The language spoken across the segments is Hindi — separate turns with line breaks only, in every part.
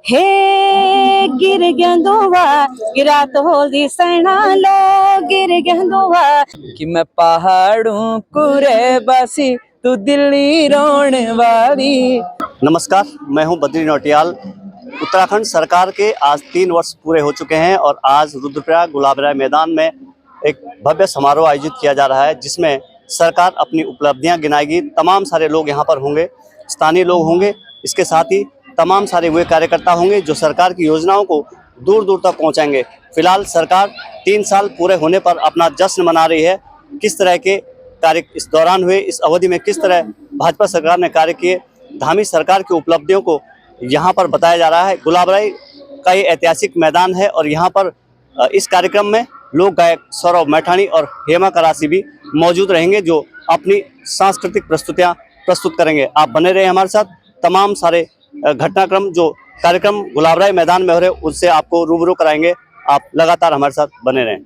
हे गिर गेंदुआ गिरा तो दिसना लो गिर गेंदुआ कि मैं पहाड़ों कुरे बसी तू दिल्ली रोण वाली।
नमस्कार, मैं हूं बद्री नौटियाल। उत्तराखंड सरकार के आज 3 वर्ष पूरे हो चुके हैं और आज रुद्रप्रयाग गुलाबराय मैदान में एक भव्य समारोह आयोजित किया जा रहा है, जिसमें सरकार अपनी उपलब्धियां गिनाएगी। तमाम सारे लोग यहां पर होंगे, स्थानीय लोग होंगे, इसके साथ ही तमाम सारे वे कार्यकर्ता होंगे जो सरकार की योजनाओं को दूर दूर तक पहुंचाएंगे। फिलहाल सरकार 3 साल पूरे होने पर अपना जश्न मना रही है। किस तरह के कार्य इस दौरान हुए, इस अवधि में किस तरह भाजपा सरकार ने कार्य किए, धामी सरकार की उपलब्धियों को यहाँ पर बताया जा रहा है। गुलाबराय का ये ऐतिहासिक मैदान है और यहाँ पर इस कार्यक्रम में लोक गायक सौरभ मैठाणी और हेमा करासी भी मौजूद रहेंगे, जो अपनी सांस्कृतिक प्रस्तुतियाँ प्रस्तुत करेंगे। आप बने रहे हमारे साथ। तमाम सारे घटनाक्रम जो कार्यक्रम गुलाबराय मैदान में हो रहे उससे आपको रूबरू कराएंगे। आप लगातार हमारे साथ बने रहें।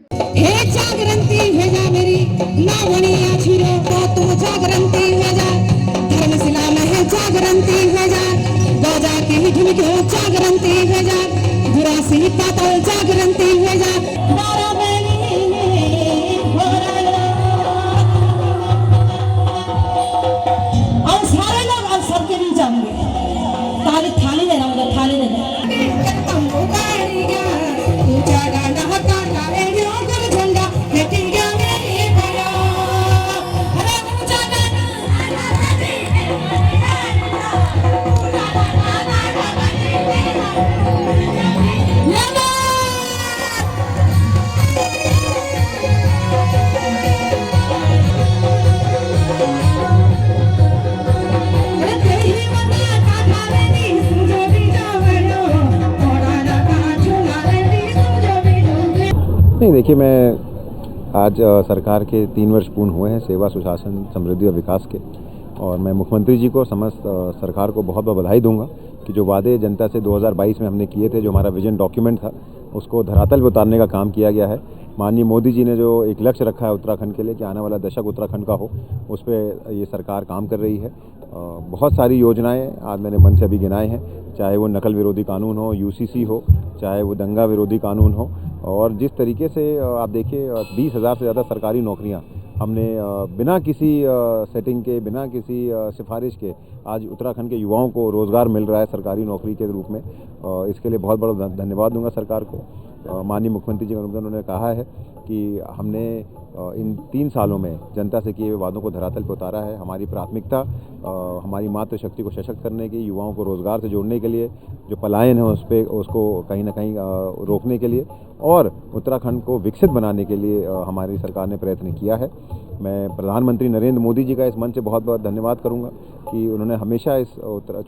नहीं, देखिए, मैं आज सरकार के 3 वर्ष पूर्ण हुए हैं सेवा, सुशासन, समृद्धि और विकास के, और मैं मुख्यमंत्री जी को, समस्त सरकार को बहुत बहुत बधाई दूंगा कि जो वादे जनता से 2022 में हमने किए थे, जो हमारा विजन डॉक्यूमेंट था, उसको धरातल पर उतारने का काम किया गया है। माननीय मोदी जी ने जो एक लक्ष्य रखा है उत्तराखंड के लिए कि आने वाला दशक उत्तराखंड का हो, उस पर ये सरकार काम कर रही है। बहुत सारी योजनाएं आज मैंने मन से अभी गिनाए हैं, चाहे वो नकल विरोधी कानून हो, यूसीसी हो, चाहे वो दंगा विरोधी कानून हो, और जिस तरीके से आप देखिए 20,000 से ज़्यादा सरकारी नौकरियां हमने बिना किसी सेटिंग के, बिना किसी सिफारिश के आज उत्तराखंड के युवाओं को रोज़गार मिल रहा है सरकारी नौकरी के रूप में। इसके लिए बहुत बड़ा धन्यवाद दूंगा सरकार को। माननीय मुख्यमंत्री जी उन्होंने कहा है कि हमने इन 3 सालों में जनता से किए हुए वादों को धरातल पर उतारा है। हमारी प्राथमिकता हमारी मातृशक्ति को सशक्त करने की, युवाओं को रोज़गार से जोड़ने के लिए, जो पलायन है उसको कहीं ना कहीं रोकने के लिए, और उत्तराखंड को विकसित बनाने के लिए हमारी सरकार ने प्रयत्न किया है। मैं प्रधानमंत्री नरेंद्र मोदी जी का इस मंच से बहुत बहुत धन्यवाद करूंगा कि उन्होंने हमेशा इस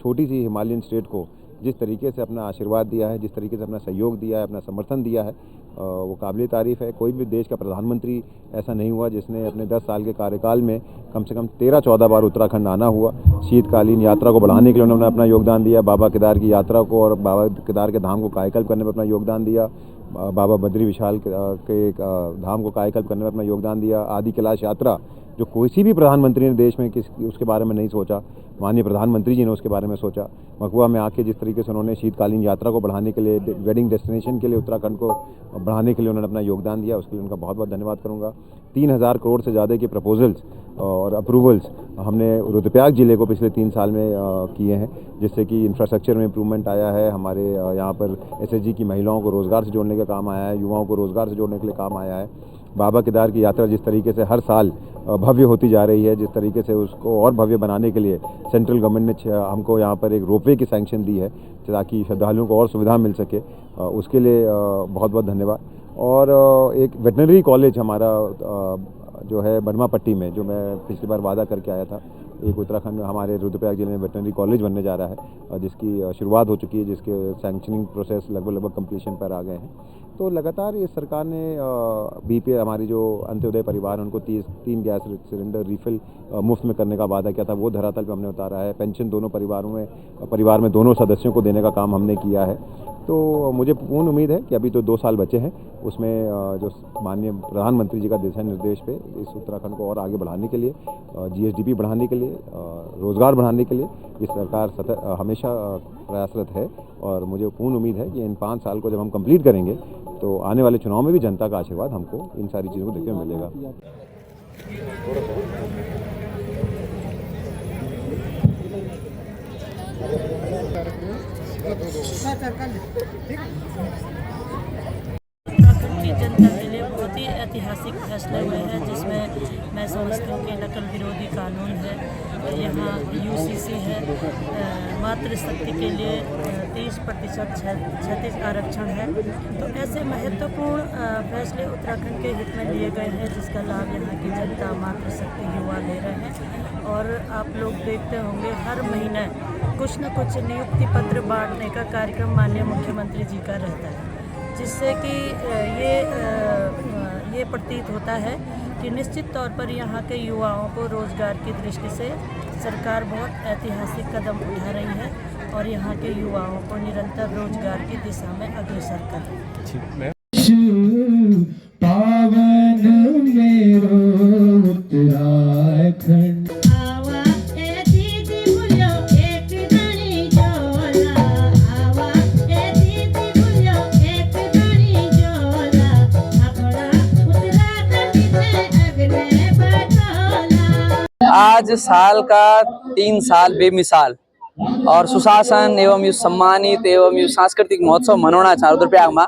छोटी सी हिमालयन स्टेट को जिस तरीके से अपना आशीर्वाद दिया है, जिस तरीके से अपना सहयोग दिया है, अपना समर्थन दिया है, वो काबिल तारीफ़ है। कोई भी देश का प्रधानमंत्री ऐसा नहीं हुआ जिसने अपने 10 साल के कार्यकाल में कम से कम 13-14 बार उत्तराखंड आना हुआ। शीतकालीन यात्रा को बढ़ाने के लिए उन्होंने अपना योगदान दिया, बाबा केदार की यात्रा को और बाबा केदार के धाम को कायाकल्प करने में अपना योगदान दिया, बाबा बद्री विशाल के धाम को कायाकल्प करने में अपना योगदान दिया, आदि कैलाश यात्रा जो किसी भी प्रधानमंत्री ने देश में उसके बारे में नहीं सोचा, माननीय प्रधानमंत्री जी ने उसके बारे में सोचा। मकुआ में आके जिस तरीके से उन्होंने शीतकालीन यात्रा को बढ़ाने के लिए, वेडिंग डेस्टिनेशन के लिए उत्तराखंड को बढ़ाने के लिए उन्होंने अपना योगदान दिया, उसके लिए उनका बहुत बहुत धन्यवाद करूँगा। 3,000 करोड़ से ज़्यादा के प्रपोजल्स और अप्रूवल्स हमने रुद्रप्रयाग ज़िले को पिछले 3 साल में किए हैं, जिससे कि इंफ्रास्ट्रक्चर में इम्प्रूवमेंट आया है। हमारे यहाँ पर एसएचजी की महिलाओं को रोज़गार से जोड़ने का काम आया है, युवाओं को रोज़गार से जोड़ने के लिए काम आया है। बाबा केदार की यात्रा जिस तरीके से हर साल भव्य होती जा रही है, जिस तरीके से उसको और भव्य बनाने के लिए सेंट्रल गवर्नमेंट ने हमको यहाँ पर एक रोपवे की सैंक्शन दी है ताकि श्रद्धालुओं को और सुविधा मिल सके, उसके लिए बहुत बहुत धन्यवाद। और एक वेटनरी कॉलेज हमारा जो है बनमा पट्टी में, जो मैं पिछली बार वादा करके आया था, एक उत्तराखंड में हमारे रुद्रप्रयाग जिले में वेटनरी कॉलेज बनने जा रहा है, और जिसकी शुरुआत हो चुकी है, जिसके सैंक्शनिंग प्रोसेस लगभग कंप्लीशन पर आ गए हैं। तो लगातार ये सरकार ने बीपीएल, हमारी जो अंत्योदय परिवार है, उनको 3 गैस सिलेंडर रिफिल मुफ्त में करने का वादा किया था, वो धरातल पर हमने उतारा है। पेंशन दोनों परिवार में दोनों सदस्यों को देने का काम हमने किया है। तो मुझे पूर्ण उम्मीद है कि अभी तो 2 साल बचे हैं, उसमें जो माननीय प्रधानमंत्री जी का दिशा निर्देश पे इस उत्तराखंड को और आगे बढ़ाने के लिए, GSDP बढ़ाने के लिए, रोज़गार बढ़ाने के लिए इस सरकार हमेशा प्रयासरत है। और मुझे पूर्ण उम्मीद है कि इन 5 साल को जब हम कंप्लीट करेंगे तो आने वाले चुनाव में भी जनता का आशीर्वाद हमको इन सारी चीज़ों को देखने को मिलेगा।
उत्तराखंड की जनता के लिए बहुत ही ऐतिहासिक फैसले हुए हैं, जिसमें मैं समझती हूँ कि नकल विरोधी कानून है, यहाँ UCC है, मातृशक्ति के लिए 30% क्षैतिज आरक्षण है। तो ऐसे महत्वपूर्ण फैसले उत्तराखंड के हित में लिए गए हैं, जिसका लाभ यहाँ की जनता, मातृशक्ति युवा ले रहे हैं। और आप लोग देखते होंगे हर महीने कुछ न कुछ नियुक्ति पत्र बांटने का कार्यक्रम माननीय मुख्यमंत्री जी का रहता है, जिससे कि ये प्रतीत होता है कि निश्चित तौर पर यहाँ के युवाओं को रोज़गार की दृष्टि से सरकार बहुत ऐतिहासिक कदम उठा रही है और यहाँ के युवाओं को निरंतर रोज़गार की दिशा में अग्रसर कर रही है।
पावन मेरो उत्तराखंड
आज साल का 3 साल बेमिसाल और सुशासन एवं यो सम्मानित एवं यो सांस्कृतिक महोत्सव मनाना चाह रुद्रप्रयाग में।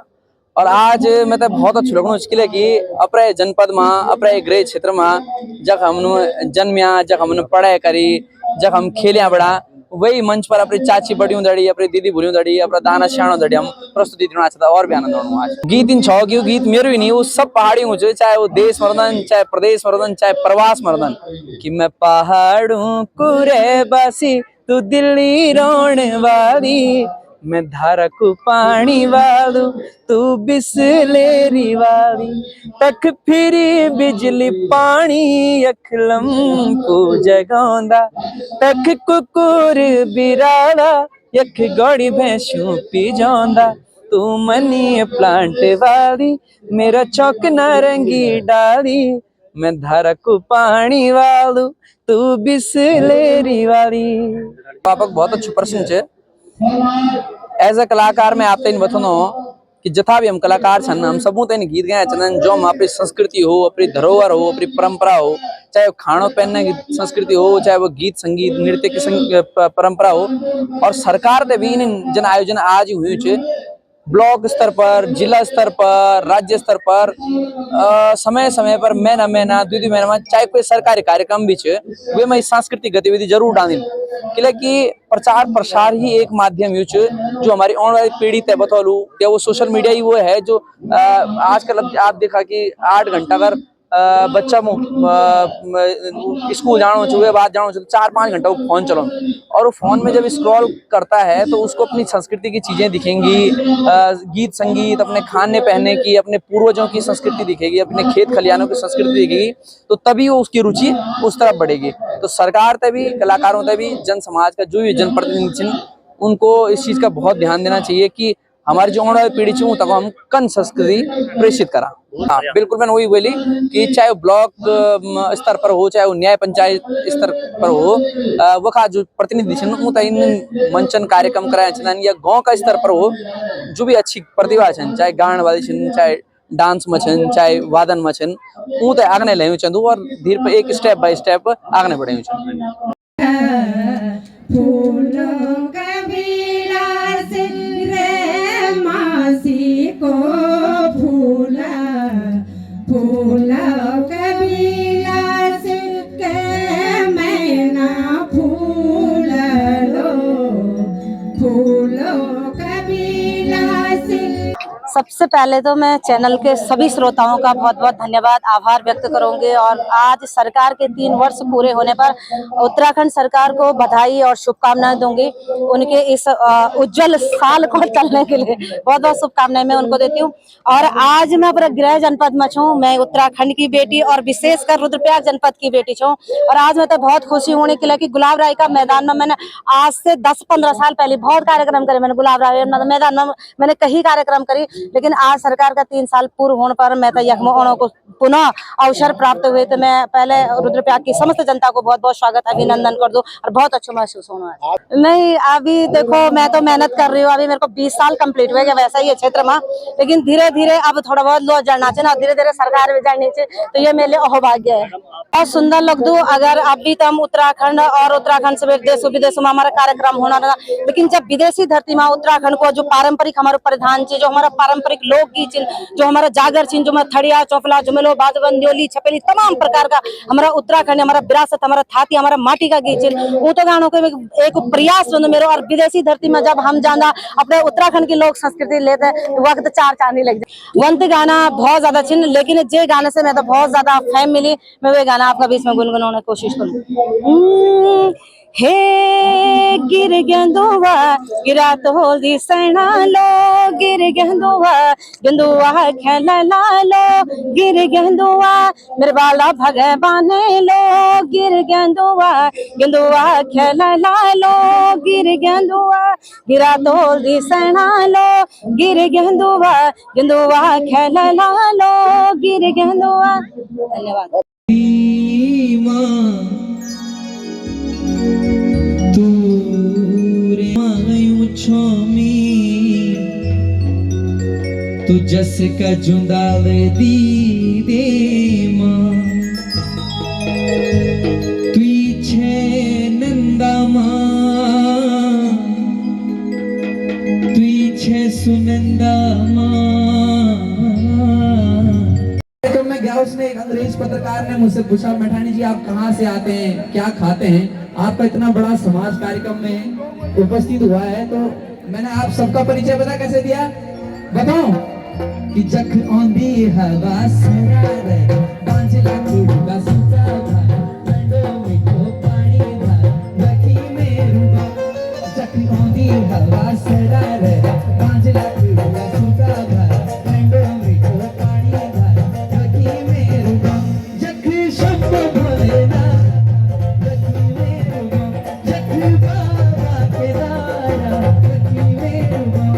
और आज मतलब बहुत अच्छा लगना इसके लिए कि अपने जनपद में, अपने गृह क्षेत्र में जब हम जन्मिया, जब हमने पढ़ाई करी, जब हम खेलिया बड़ा, वही मंच पर अपनी चाची बड़ी दड़ी, अपनी दीदी भूरी दड़ी, अपना दाना श्याणो दड़ी हम प्रस्तुति देना चाहता और भी आनंद आज गीत इन छो कि गीत मेरो ही नहीं, वो सब पहाड़ी हूँ, चाहे वो देश मर्दन, चाहे प्रदेश मर्दन, चाहे प्रवास मर्दन। कि मैं पहाड़ों को रे बसी तू दिल्ली रोण वाली, मैं धारा को पानी वालू तू बिसलेरी वाली, तक फिरी बिजली पानी अखलम को जगांदा, तक कुकुर बिराला यख गौड़ी भैंसू पी जांदा, तू मनी प्लांट वाली मेरा चौक नारंगी डाली, मैं धारा को पानी वालू तू बिसलेरी वाली। पापक बहुत अच्छा प्रश्न है। एज अ कलाकार मैं आपते बताना कि जथा भी हम कलाकार छन, हम सबू तेन गीत गाए छन जो हम अपनी संस्कृति हो, अपनी धरोहर हो, अपनी परंपरा हो, चाहे वो खानो पहनने की संस्कृति हो, चाहे वो गीत संगीत नृत्य की परंपरा हो। और सरकार ते भी इन जन आयोजन आज ही हुई छे, ब्लॉक स्तर पर, जिला स्तर पर, राज्य स्तर पर, समय समय पर महीना महीना 2 महीना में चाहे कोई सरकारी कार्यक्रम भी छे, वे में सांस्कृतिक गतिविधि जरूर डाली, कि प्रचार प्रसार ही एक माध्यम है जो हमारी आने वाली पीढ़ी तय बतौलू, या वो सोशल मीडिया ही वो है जो आजकल आप देखा कि 8 घंटा अगर बच्चा स्कूल जाना चाहिए, बात जाना चाहिए, 4-5 घंटा वो फोन चलो, और वो फोन में जब स्क्रॉल करता है तो उसको अपनी संस्कृति की चीजें दिखेंगी, गीत संगीत, अपने खाने पहनने की, अपने पूर्वजों की संस्कृति दिखेगी, अपने खेत खलियानों की संस्कृति दिखेगी, तो तभी वो उसकी रुचि उस तरफ बढ़ेगी। तो सरकार तभी, कलाकारों तभी, जन समाज का जो भी जनप्रतिनिधि उनको इस चीज का बहुत ध्यान देना चाहिए कि हमारी जो आने वाली पीढ़ी छे तक हम कन संस्कृति प्रेषित करा। हाँ बिल्कुल, मैंने वही बोली कि चाहे वो ब्लॉक स्तर पर हो, चाहे वो न्याय पंचायत स्तर पर हो, वखा जो प्रतिनिधि छन इन मंचन कार्यक्रम कराए छन, या गांव का स्तर पर हो, जो भी अच्छी प्रतिभा छन, चाहे गान वाली छन, चाहे डांस में छन, चाहे वादन में छन, ऊ ते आगने ले चंदू और धीरे पे एक स्टेप बाय स्टेप आगने बढ़े छन।
फूलों का विलास रे मासी को फूला, फूलों का विलास के मैना फूल लो, फूलों का विलास।
सबसे पहले तो मैं चैनल के सभी श्रोताओं का बहुत बहुत धन्यवाद आभार व्यक्त करूंगी और आज सरकार के 3 वर्ष पूरे होने पर उत्तराखंड सरकार को बधाई और शुभकामनाएं दूंगी। उनके इस उज्जवल साल को चलने के लिए बहुत बहुत शुभकामनाएं मैं उनको देती हूँ। और आज मैं अपने गृह जनपद में छूँ, मैं उत्तराखंड की बेटी और विशेषकर रुद्रप्रयाग जनपद की बेटी छूँ। और आज मैं तो बहुत खुशी होने के लिए कि गुलाब राय का मैदान में मैंने आज से 10-15 साल पहले बहुत कार्यक्रम करे। मैंने गुलाब राय मैदान में मैंने कई कार्यक्रम करी, लेकिन आज सरकार का 3 साल पूर्ण होने पर मैं तो यखमों को पुनः अवसर प्राप्त हुए। तो मैं पहले रुद्रप्रयाग की समस्त जनता को बहुत बहुत स्वागत अभिनंदन कर दूं और बहुत अच्छा महसूस होना है। नहीं, अभी देखो मैं तो मेहनत कर रही हूँ, अभी मेरे को 20 साल कंप्लीट हुए गए वैसा ही क्षेत्र में, लेकिन धीरे धीरे अब थोड़ा बहुत लोग जानना चाहिए ना, धीरे धीरे सरकार भी जाननी चाहिए। तो ये मेरे लिए अहोभाग्य है। बहुत सुंदर लग दू अगर अभी तो हम उत्तराखंड और उत्तराखंड से देशों विदेशों में हमारा कार्यक्रम होना था, लेकिन जब विदेशी धरती में उत्तराखंड को जो पारंपरिक हमारा प्रधान चीज, जो हमारा पारंपरिक लोकगीत, जो हमारा जागर चिन्ह, जो हमारा थड़िया चौफला जुमेलो बाजवन दियोली छपेली तमाम प्रकार का हमारा उत्तराखंड हमारा विरासत, हमारा थाती, हमारा माटी का गीत चिन्ह, वो तो गानों के एक प्रयास मेरे। और विदेशी धरती में जब हम जाना अपने उत्तराखंड की लोक संस्कृति लेते वक्त 4 चांदी लग जाए। वंत गाना बहुत ज्यादा चिन्ह, लेकिन जे गाने से मैं तो बहुत ज्यादा फैम मिली। मैं वे गाना आपका बीच में गुनगुनाने की कोशिश करूँ। हे गिर गेंदुआ गिरा तो दी सैना लो, गिर गेंदुआ खेल लो, गिर गेंदुआ मेरे बाला भगवाने लो, गिर गेंदुआ खेल लो, गिर गेंदुआ गिरा तो दी सैना लो, गिर गेंदुआ खेल लो, गिर गेंदुआ। धन्यवाद।
तू जस का जुंदाल दी दे मां, तू छे नंदा मां, तू छे सुनंदा मां। तो मैं गया, उसने एक अंग्रेज पत्रकार ने मुझसे पूछा, मैठानी जी आप कहाँ से आते हैं, क्या खाते हैं, आपका इतना बड़ा समाज कार्यक्रम में उपस्थित हुआ है, तो मैंने आप सबका परिचय पता कैसे दिया बताओ कि जख आंदी हवा सरारे बांझला कुड़ा सुता था, ठंडो मिठो पानी था बखी में रुबा। जख आंदी हवा सरारे बांझला कुड़ा सुता था, ठंडो मिठो पानी था बखी में रुबा। जख शब्द भोले ना बखी में रुबा, जख बाबा के दारा बखी में रुबा।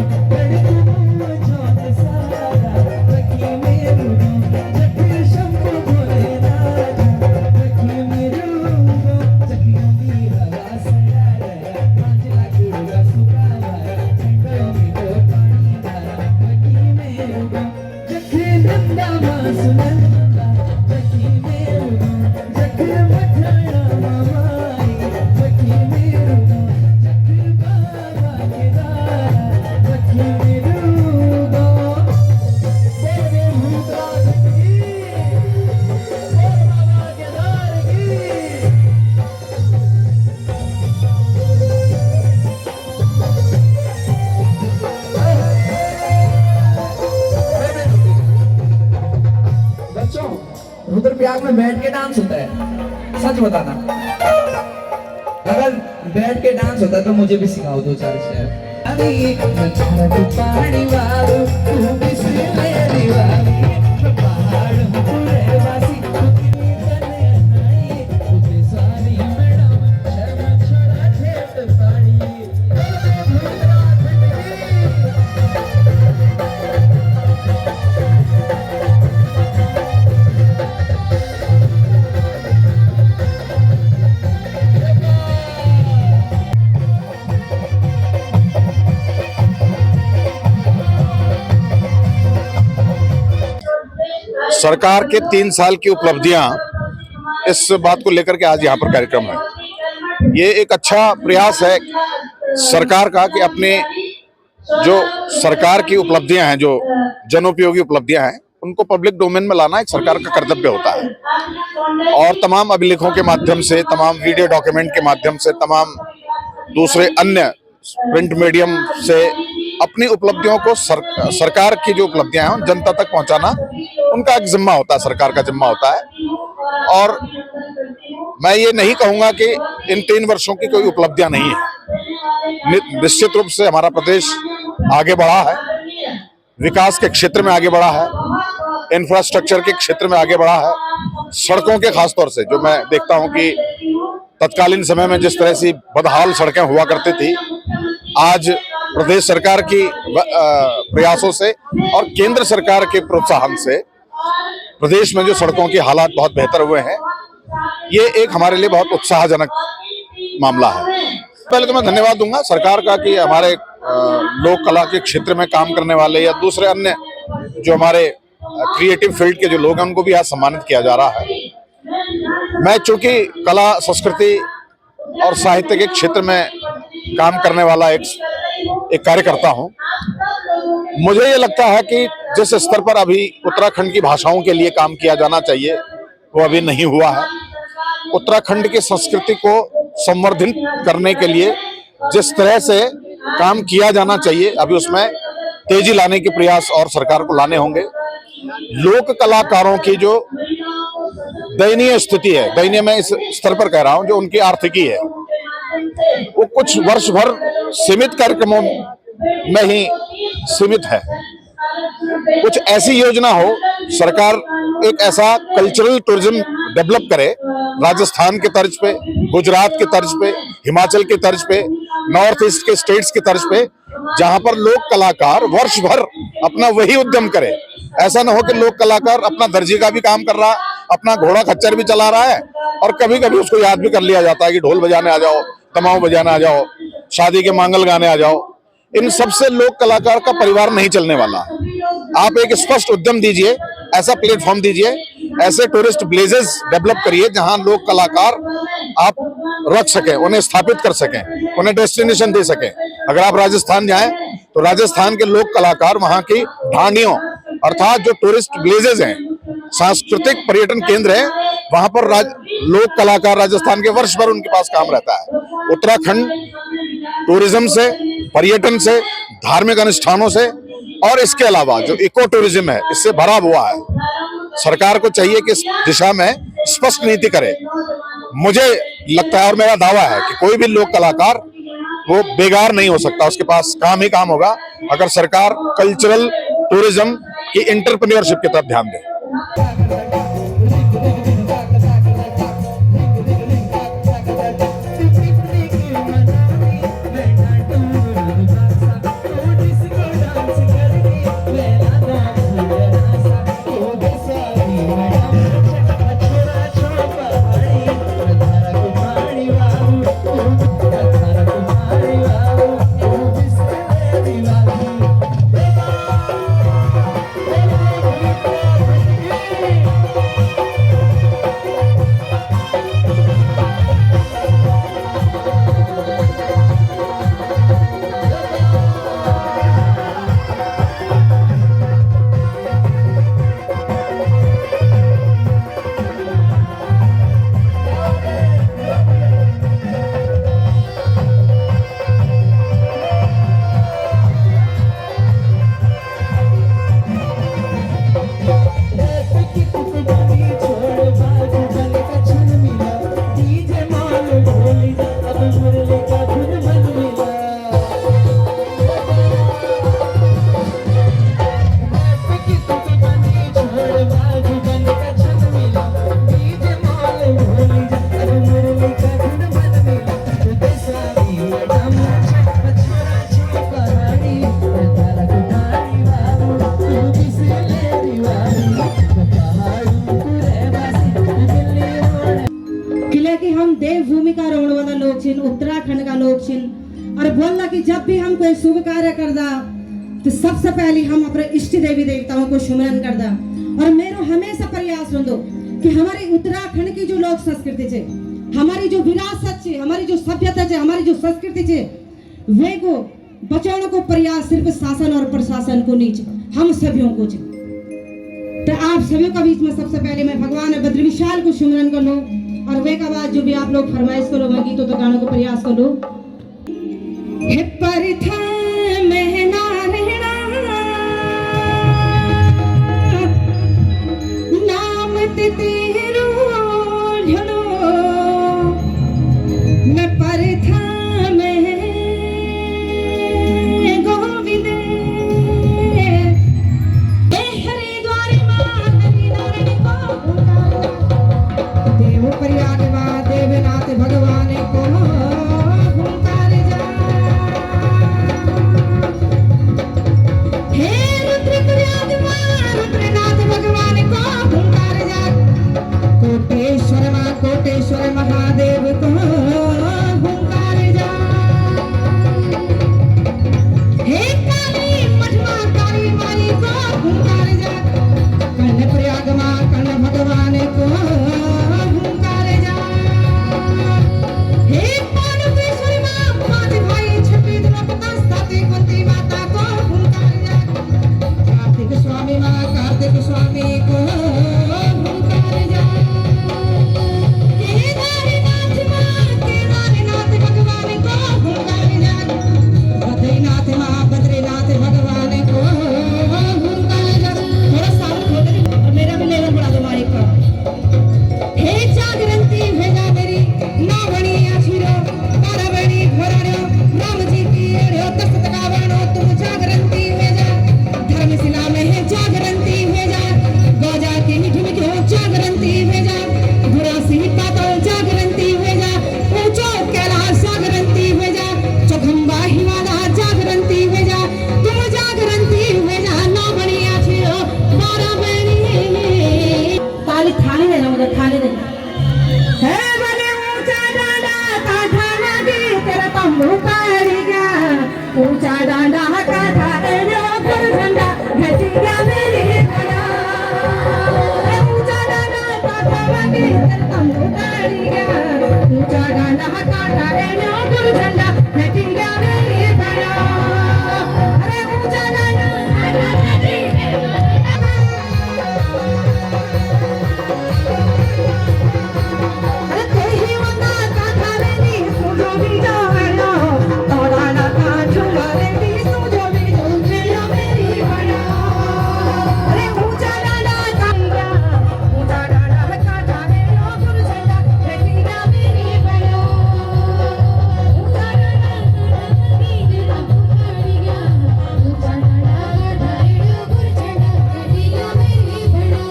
रुद्रप्रयाग में बैठ के डांस होता है, सच बताना। अगर बैठ के डांस होता है तो मुझे भी सिखाओ 2-4 शेर। अभी पानी वालो तू बिसले दीवानी, पहाड़ पूरे वासी सारी मैडम शर्मा छोड़ा खेत पानी।
सरकार के 3 साल की उपलब्धियां, इस बात को लेकर के आज यहाँ पर कार्यक्रम है। ये एक अच्छा प्रयास है सरकार का कि अपने जो सरकार की उपलब्धियां हैं, जो जनोपयोगी उपलब्धियां हैं, उनको पब्लिक डोमेन में लाना एक सरकार का कर्तव्य होता है। और तमाम अभिलेखों के माध्यम से, तमाम वीडियो डॉक्यूमेंट के माध्यम से, तमाम दूसरे अन्य प्रिंट मीडियम से अपनी उपलब्धियों को सरकार की जो उपलब्धियां हैं जनता तक पहुंचाना उनका एक जिम्मा होता है, सरकार का जिम्मा होता है। और मैं ये नहीं कहूंगा कि इन 3 वर्षों की कोई उपलब्धियां नहीं है। निश्चित रूप से हमारा प्रदेश आगे बढ़ा है, विकास के क्षेत्र में आगे बढ़ा है, इंफ्रास्ट्रक्चर के क्षेत्र में आगे बढ़ा है, सड़कों के खासतौर से जो मैं देखता हूं कि तत्कालीन समय में जिस तरह से बदहाल सड़कें हुआ करती थी, आज प्रदेश सरकार की प्रयासों से और केंद्र सरकार के प्रोत्साहन से प्रदेश में जो सड़कों की हालात बहुत बेहतर हुए हैं, ये एक हमारे लिए बहुत उत्साहजनक मामला है। पहले तो मैं धन्यवाद दूंगा सरकार का कि हमारे लोक कला के क्षेत्र में काम करने वाले या दूसरे अन्य जो हमारे क्रिएटिव फील्ड के जो लोग हैं उनको भी आज सम्मानित किया जा रहा है। मैं चूंकि कला, संस्कृति और साहित्य के क्षेत्र में काम करने वाला एक कार्यकर्ता हूं, मुझे ये लगता है कि जिस स्तर पर अभी उत्तराखंड की भाषाओं के लिए काम किया जाना चाहिए वो अभी नहीं हुआ है। उत्तराखंड की संस्कृति को संवर्धित करने के लिए जिस तरह से काम किया जाना चाहिए अभी उसमें तेजी लाने के प्रयास और सरकार को लाने होंगे। लोक कलाकारों की जो दयनीय स्थिति है, दयनीय मैं इस स्तर पर कह रहा हूं, जो उनकी आर्थिकी है वो कुछ वर्ष भर सीमित कार्यक्रमों में ही सीमित है। कुछ ऐसी योजना हो, सरकार एक ऐसा कल्चरल टूरिज्म डेवलप करे राजस्थान के तर्ज पे, गुजरात के तर्ज पे, हिमाचल के तर्ज पे, नॉर्थ ईस्ट के स्टेट्स के तर्ज पे, जहां पर लोक कलाकार वर्ष भर अपना वही उद्यम करे। ऐसा ना हो कि लोक कलाकार अपना दर्जी का भी काम कर रहा है, अपना घोड़ा खच्चर भी चला रहा है और कभी कभी उसको याद भी कर लिया जाता है कि ढोल बजाने आ जाओ, तमाऊ बजाने आ जाओ, शादी के मांगल गाने आ जाओ। इन सबसे लोक कलाकार का परिवार नहीं चलने वाला। आप एक स्पष्ट उद्यम दीजिए, ऐसा प्लेटफॉर्म दीजिए, ऐसे टूरिस्ट प्लेसेस डेवलप करिए जहां लोक कलाकार आप रख सकें, उन्हें स्थापित कर सकें, उन्हें डेस्टिनेशन दे सकें। अगर आप राजस्थान जाएं तो राजस्थान के लोक कलाकार वहां की ढांडियों अर्थात जो टूरिस्ट प्लेसेस हैं, सांस्कृतिक पर्यटन केंद्र है, वहां पर लोक कलाकार राजस्थान के वर्ष भर उनके पास काम रहता है। उत्तराखंड टूरिज्म से, पर्यटन से, धार्मिक अनुष्ठानों से और इसके अलावा जो इको टूरिज्म है इससे भरा हुआ है। सरकार को चाहिए कि इस दिशा में स्पष्ट नीति करे। मुझे लगता है और मेरा दावा है कि कोई भी लोक कलाकार वो बेकार नहीं हो सकता, उसके पास काम ही काम होगा अगर सरकार कल्चरल टूरिज्म की एंटरप्रेन्योरशिप की तरफ ध्यान दे।
देवभूमि का रोण वाला लोग छिन, उत्तराखंड का लोग छिन। और बोलना कि जब भी हम कोई शुभ कार्य करदा तो सबसे पहले हम अपने इष्ट देवी देवताओं को सुमरन करदा। और मेरो हमेशा प्रयास रहो कि हमारी उत्तराखंड की जो लोक संस्कृति है, हमारी जो विरासत है, हमारी जो सभ्यता है, हमारी जो संस्कृति है, वे को बचाने को प्रयास सिर्फ शासन और प्रशासन को नहीं, हम सभी को। तो आप सभी के बीच में सबसे पहले मैं भगवान बद्र विशाल को सुमरन कर लो और वे का बाद जो भी आप लोग फरमाइश करो गीतों तो गानों को प्रयास करो। को हुंकार जा कर्ण प्रयाग मां कर्ण भगवान को हुंकार जा हे पार्वतीश्वरी मां पांच भाई छठी द्रौपदी सती कुंती माता को हुंकार जा कार्तिक स्वामी मां कार्तिक स्वामी को हुंकार जा केदारनाथ मां केदारनाथ भगवान को हुंकार जा बद्रीनाथ मां बद्रीनाथ भगवान को हुंकार जा थोड़ा साउंड खोल दे और मेरा भी लेवल बढ़ा दो माइक का हे जागरंती भेजा मेरी नावणी आछिरो तारावणी घोराड़ो राम जी की एड़ो तख्त कावड़ो तुम जागरंती भेजा धर्मशिला में है जागरंती भेजा गौजा की मीठी मीठी जागरंती भेजा बुरा सिंह पातो जागरंती भेजा ऊंचो कैलाश जागरंती भेजा चौखंबा हिमालय जागरंती भेजा तुम जागरंती भेजा नावणी आछिरो तारावणी ताली थाली देना मुझे थाली देना है बने ऊंचा डांडा काठा नदी तेरा तंबू पड़ गया ऊंचा डांडा काठा तेरा पर झंडा घटी गया मेरे गला ऊंचा डांडा काठा नदी तेरा तंबू पड़ गया ऊंचा डांडा काठा तेरा पर झंडा घटी गया मेरे गला अरे ऊंचा डांडा काठा नदी अरे कोई वंदा काठा रेडी सुजो भी जानो तोड़ा ना काठुला रेडी सुजो भी जानो मेरी बना अरे ऊंचा डांडा काठा ऊंचा डांडा काठा रे ओ गुरु झंडा रेडी ना मेरी बना ऊंचा डांडा काठा रेडी ना पकड़ गया ऊंचा डांडा काठा रे ओ गुरु झंडा रेडी ना मेरी बना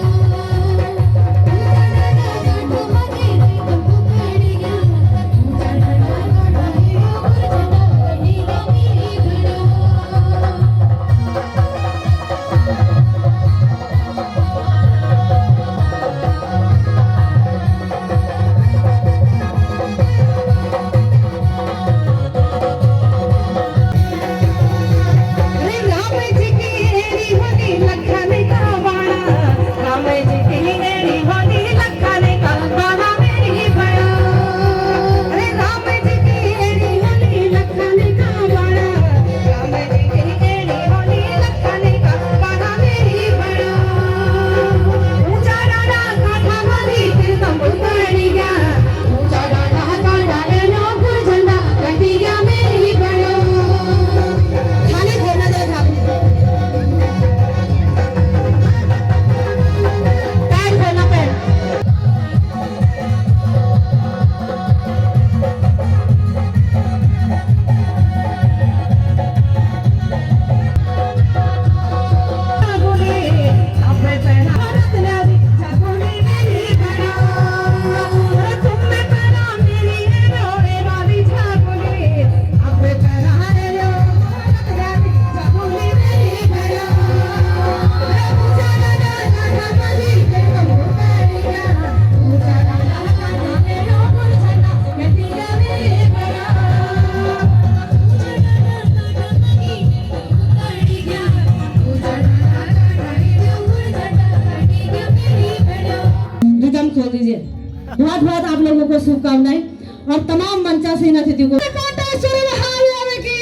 अरे राम जी की एड़ी होनी लखन का बाणा राम जी की एड़ी होनी लखन का बाणा मेरी बड़ा अरे राम जी की एड़ी होनी लखन का बाणा राम जी की एड़ी होनी लखन का बाणा मेरी बड़ा ऊंचा डांडा काठा वाली फिर तंबू पड़ गया ऊंचा डांडा काठा रे नो गुरु झंडा घटी गया मेरी बड़ा खाली खोलना दो साहब पैर खोलना पैर बोले अपने पहना भारत नदी जागोली मेरी बना तुम में पहना मेरी रोए वाली जागोली अपने पहना रे लो भारत नदी जागोली मेरी बना ऊंचा डांडा काठा वाली तेरे तंबू पड़ गया ऊंचा डांडा काठा रे लो गुरु झंडा घटी गया मेरी बना ऊंचा डांडा काठा वाली पड़ गया ऊंचा डांडा काठा रे लो गुरु झंडा घटी गया मेरी बना रिदम खोल दीजिए बहुत बहुत आप लोगों को शुभकामनाएं और तमाम मंचासीन अतिथियों को कोटेश्वरी महादेव की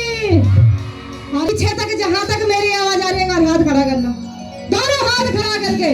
और पीछे तक जहां तक मेरी आवाज आ रही है और हाथ खड़ा करना दोनों हाथ खड़ा करके